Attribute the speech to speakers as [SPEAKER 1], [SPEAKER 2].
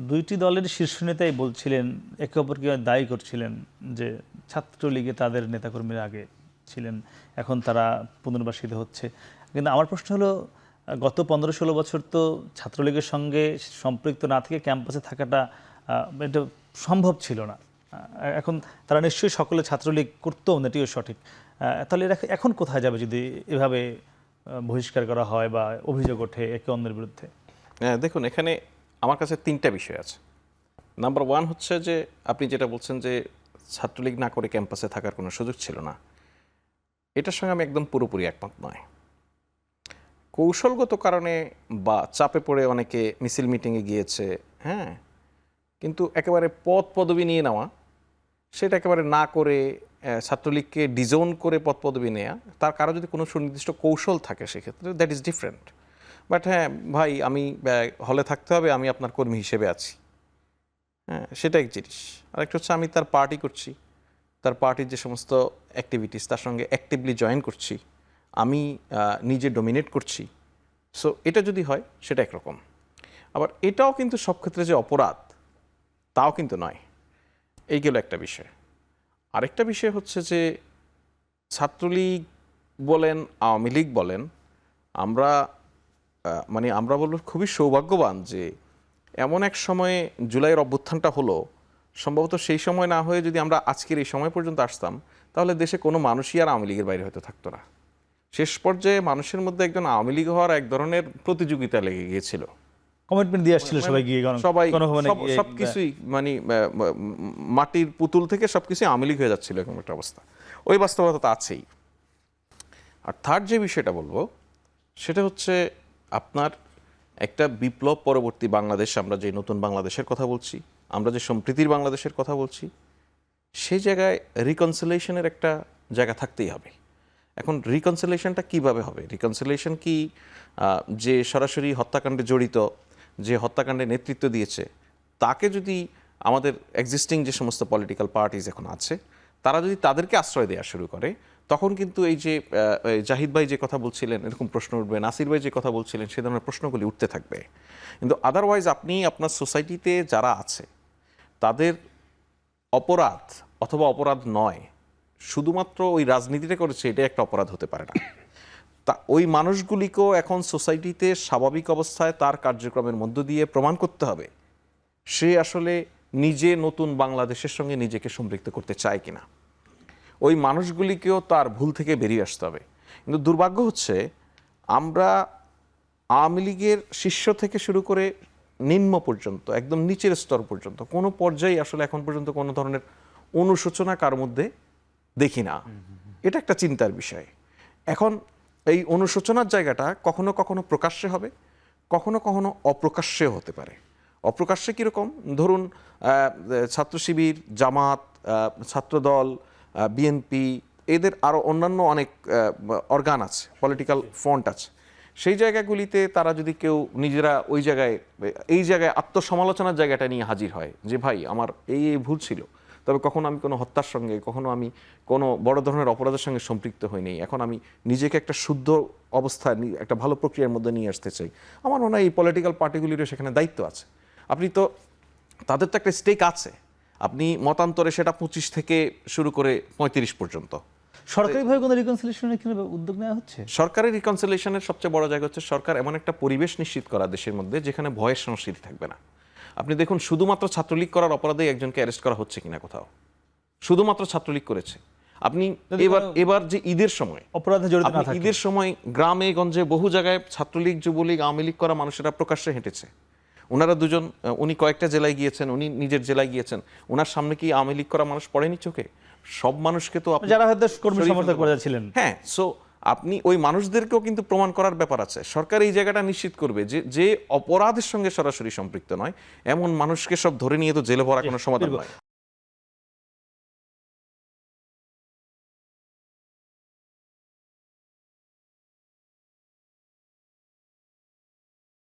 [SPEAKER 1] দুইটি দলের শীর্ষ নেতাই বলছিলেন, একে অপরকে দায়ী করছিলেন যে ছাত্রলীগে তাদের নেতাকর্মীরা আগে ছিলেন, এখন তারা পুনর্বাসিত হচ্ছে। কিন্তু আমার প্রশ্ন হলো, গত 15-16 বছর তো ছাত্রলীগের সঙ্গে সম্পৃক্ত না থেকে ক্যাম্পাসে থাকাটা এটা সম্ভব ছিল না। এখন তারা নিশ্চয়ই সকলে ছাত্রলীগ করতো না, এটিও সঠিক। তাহলে এরা এখন কোথায় যাবে যদি এভাবে বহিষ্কার করা হয় বা অভিযোগ ওঠে একে অন্যের বিরুদ্ধে?
[SPEAKER 2] হ্যাঁ, দেখুন, এখানে আমার কাছে 3টা বিষয় আছে। নাম্বার 1 হচ্ছে যে আপনি যেটা বলছেন যে ছাত্রলীগ না করে ক্যাম্পাসে থাকার কোনো সুযোগ ছিল না, এটার সঙ্গে আমি একদম পুরোপুরি একমত নয়। কৌশলগত কারণে বা চাপে পড়ে অনেকে মিছিল মিটিংয়ে গিয়েছে, হ্যাঁ, কিন্তু একেবারে পদ পদবি নিয়ে নেওয়া, সেটা একেবারে না করে ছাত্রলীগকে ডিজোন করে পদ পদবি নেওয়া, তার কারো যদি কোনো সুনির্দিষ্ট কৌশল থাকে সেক্ষেত্রে দ্যাট ইজ ডিফারেন্ট। বাট হ্যাঁ ভাই, আমি হলে থাকতে হবে, আমি আপনার কর্মী হিসেবে আছি, হ্যাঁ, সেটা এক জিনিস। আরেকটা হচ্ছে আমি তার পার্টি করছি, তার পার্টির যে সমস্ত অ্যাক্টিভিটিস তার সঙ্গে অ্যাক্টিভলি জয়েন করছি, আমি নিজে ডোমিনেট করছি। সো এটা যদি হয় সেটা একরকম। আবার এটাও কিন্তু সব ক্ষেত্রে যে অপরাধ তাও কিন্তু নয়। এই গেল একটা বিষয়। আরেকটা বিষয় হচ্ছে যে ছাত্রলীগ বলেন, আওয়ামী লীগ বলেন, আমরা আমরা বলব খুবই সৌভাগ্যবান যে এমন এক সময়ে জুলাইয়ের অভ্যুত্থানটা হলো, সম্ভবত সেই সময় না হয়ে যদি আমরা আজকের এই সময় পর্যন্ত আসতাম, তাহলে দেশে কোনো মানুষই আর আওয়ামী লীগের বাইরে হয়তো থাকতো না। শেষ পর্যায়ে মানুষের মধ্যে একজন আওয়ামী লীগ হওয়ার এক ধরনের প্রতিযোগিতা লেগে গিয়েছিল,
[SPEAKER 1] কমিটমেন্ট দিয়ে আসছিল সবাই গিয়ে,
[SPEAKER 2] সবাই সবকিছুই মাটির পুতুল থেকে সবকিছু আওয়ামী লীগ হয়ে যাচ্ছিল, এরকম একটা অবস্থা। ওই বাস্তবতা তো আছেই। আর থার্ড যে বিষয়টা বলবো সেটা হচ্ছে আপনার একটা বিপ্লব পরবর্তী বাংলাদেশ, আমরা যে নতুন বাংলাদেশের কথা বলছি, আমরা যে সম্প্রীতির বাংলাদেশের কথা বলছি, সেই জায়গায় রিকনসিলেশনের একটা জায়গা থাকতেই হবে। এখন রিকনসিলেশনটা কিভাবে হবে? রিকনসিলেশন কি যে সরাসরি হত্যাকাণ্ডে জড়িত, যে হত্যাকাণ্ডে নেতৃত্ব দিয়েছে, তাকে যদি আমাদের এক্সিস্টিং যে সমস্ত পলিটিক্যাল পার্টিজ এখন আছে তারা যদি তাদেরকে আশ্রয় দেওয়া শুরু করে, তখন কিন্তু এই যে জাহিদ ভাই যে কথা বলছিলেন এরকম প্রশ্ন উঠবে, নাসির ভাই যে কথা বলছিলেন সে ধরনের প্রশ্নগুলি উঠতে থাকবে। কিন্তু আদারওয়াইজ আপনি আপনার সোসাইটিতে যারা আছে তাদের অপরাধ অথবা অপরাধ নয়, শুধুমাত্র ওই রাজনীতিটা করেছে এটা একটা অপরাধ হতে পারে না। তা ওই মানুষগুলিকেও এখন সোসাইটিতে স্বাভাবিক অবস্থায় তার কার্যক্রমের মধ্য দিয়ে প্রমাণ করতে হবে সে আসলে নিজে নতুন বাংলাদেশের সঙ্গে নিজেকে সম্পৃক্ত করতে চায় কিনা। ওই মানুষগুলিকেও তার ভুল থেকে বেরিয়ে আসতে হবে। কিন্তু দুর্ভাগ্য হচ্ছে আমরা আওয়ামী লীগের শীর্ষ থেকে শুরু করে নিম্ন পর্যন্ত, একদম নিচের স্তর পর্যন্ত কোনো পর্যায়ে আসলে এখন পর্যন্ত কোনো ধরনের অনুশোচনা কার মধ্যে দেখি না। এটা একটা চিন্তার বিষয়। এখন এই অনুশোচনার জায়গাটা কখনো কখনো প্রকাশ্যে হবে, কখনো কখনো অপ্রকাশ্যেও হতে পারে। অপ্রকাশ্যে কীরকম? ধরুন ছাত্র শিবির, জামাত, ছাত্রদল, বিএনপি, এদের আরও অন্যান্য অনেক অর্গান আছে, পলিটিক্যাল ফ্রন্ট আছে, সেই জায়গাগুলিতে তারা যদি কেউ নিজেরা ওই জায়গায় এই জায়গায় আত্মসমালোচনার জায়গাটা নিয়ে হাজির হয় যে ভাই আমার এই ভুল ছিল, তবে কখনো আমি কোনো হত্যার সঙ্গে, কখনো আমি কোনো বড় ধরনের অপরাধের সঙ্গে সম্পৃক্ত হইনি, এখন আমি নিজেকে একটা শুদ্ধ অবস্থায় একটা ভালো প্রক্রিয়ার মধ্যে নিয়ে আসতে চাই, আমার মনে হয় এই পলিটিক্যাল পার্টিগুলিরও সেখানে দায়িত্ব আছে। আপনি তো তাদের তো একটা স্টেক আছে, আপনি মতান্তরে সেটা 25 থেকে শুরু করে 35 পর্যন্ত।
[SPEAKER 1] সরকারিভাবে কোনো রিকনসিলিয়েশনের কি উদ্যোগ নেওয়া হচ্ছে?
[SPEAKER 2] সরকারি রিকনসিলিয়েশনের সবচেয়ে বড় জায়গা হচ্ছে সরকার এমন একটা পরিবেশ নিশ্চিত করা দেশের মধ্যে যেখানে ভয়ের সংস্কৃতি থাকবে না। আপনি দেখুন শুধুমাত্র ছাত্রলীগ করার অপরাধে একজনকে অ্যারেস্ট করা হচ্ছে কিনা কোথাও, শুধুমাত্র ছাত্রলীগ করেছে। আপনি এবার যে ঈদের সময়
[SPEAKER 1] অপরাধে জড়িত না থাকে,
[SPEAKER 2] ঈদের সময় গ্রামে গঞ্জে বহু জায়গায় ছাত্রলীগ, যুবলীগ, আওয়ামী লীগ করা মানুষেরা প্রকাশ্যে হেঁটেছে। ওনারা দুজন, উনি কয়েকটা জেলায় গিয়েছেন, উনি নিজের জেলায় গিয়েছেন, ওনার সামনে কি আওয়ামী লীগ করা মানুষ পড়েনি চোখে? সব মানুষকে তো
[SPEAKER 1] যারা হয়তো কর্মী সমর্থক করে ছিলেন,
[SPEAKER 2] হ্যাঁ। সো আপনি ওই মানুষদেরকেও কিন্তু প্রমাণ করার ব্যাপার আছে। সরকার এই জায়গাটা নিশ্চিত করবে যে যে অপরাধের সঙ্গে সরাসরি সম্পৃক্ত নয় এমন মানুষকে সব ধরে নিয়ে তো জেলে ভরা কোনো সমাধান নয়।